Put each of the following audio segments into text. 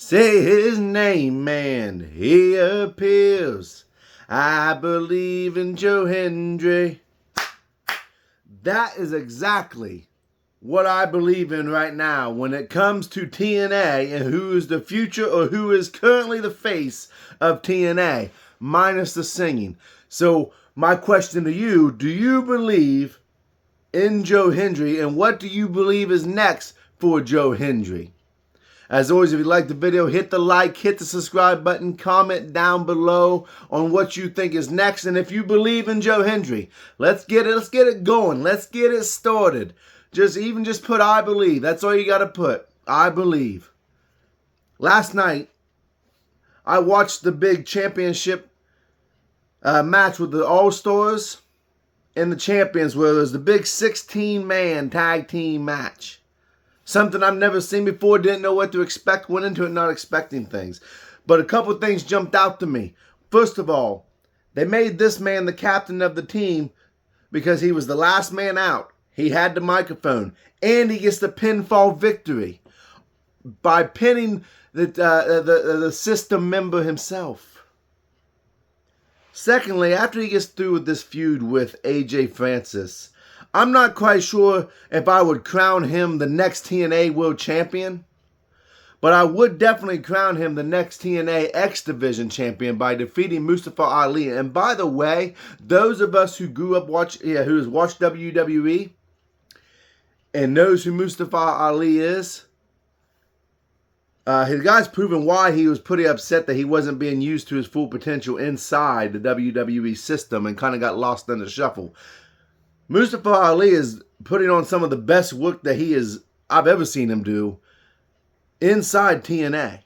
Say his name and he appears. I believe in Joe Hendry. That is exactly what I believe in right now when it comes to TNA and who is the future or who is currently the face of TNA, minus the singing. So my question to you, do you believe in Joe Hendry, and what do you believe is next for Joe Hendry? As always, if you like the video, hit the like, hit the subscribe button, comment down below on what you think is next. And if you believe in Joe Hendry, let's get it going. Let's get it started. Just put I believe. That's all you got to put. I believe. Last night, I watched the big championship match with the All-Stars and the Champions, where there's the big 16-man tag team match. Something I've never seen before, didn't know what to expect, went into it not expecting things. But a couple of things jumped out to me. First of all, they made this man the captain of the team because he was the last man out. He had the microphone, and he gets the pinfall victory by pinning the system member himself. Secondly, after he gets through with this feud with AJ Francis, I'm not quite sure if I would crown him the next TNA World Champion, but I would definitely crown him the next TNA X Division Champion by defeating Mustafa Ali. And by the way, those of us who grew up who has watched WWE and knows who Mustafa Ali is, his guy's proven why he was pretty upset that he wasn't being used to his full potential inside the WWE system and kind of got lost in the shuffle. Mustafa Ali is putting on some of the best work that I've ever seen him do inside TNA.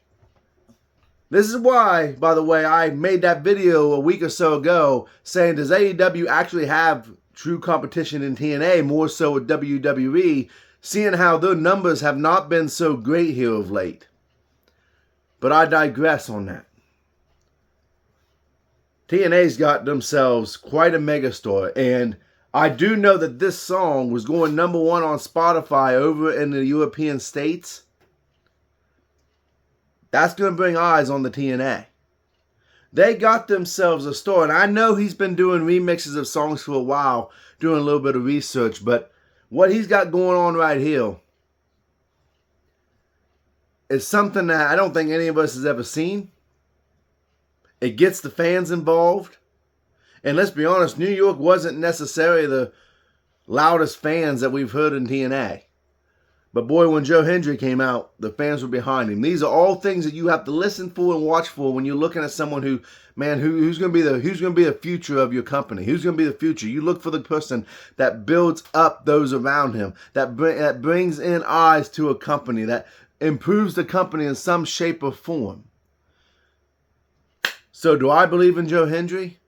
This is why, by the way, I made that video a week or so ago saying, does AEW actually have true competition in TNA, more so with WWE, seeing how their numbers have not been so great here of late. But I digress on that. TNA's got themselves quite a megastar, and I do know that this song was going #1 on Spotify over in the European states. That's going to bring eyes on the TNA. They got themselves a star, and I know he's been doing remixes of songs for a while, doing a little bit of research, but what he's got going on right here is something that I don't think any of us has ever seen. It gets the fans involved. And let's be honest, New York wasn't necessarily the loudest fans that we've heard in TNA. But boy, when Joe Hendry came out, the fans were behind him. These are all things that you have to listen for and watch for when you're looking at someone who's going to be the future of your company. Who's going to be the future? You look for the person that builds up those around him, that brings in eyes to a company, that improves the company in some shape or form. So do I believe in Joe Hendry?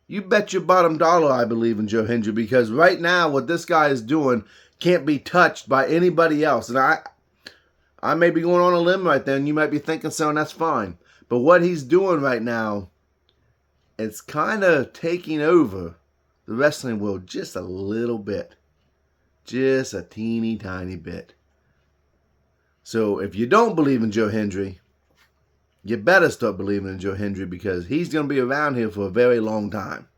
You bet your bottom dollar I believe in Joe Hendry, because right now what this guy is doing can't be touched by anybody else. And I may be going on a limb right there, and you might be thinking so, and that's fine. But what he's doing right now, it's kind of taking over the wrestling world just a little bit. Just a teeny tiny bit. So if you don't believe in Joe Hendry, you better start believing in Joe Hendry, because he's going to be around here for a very long time.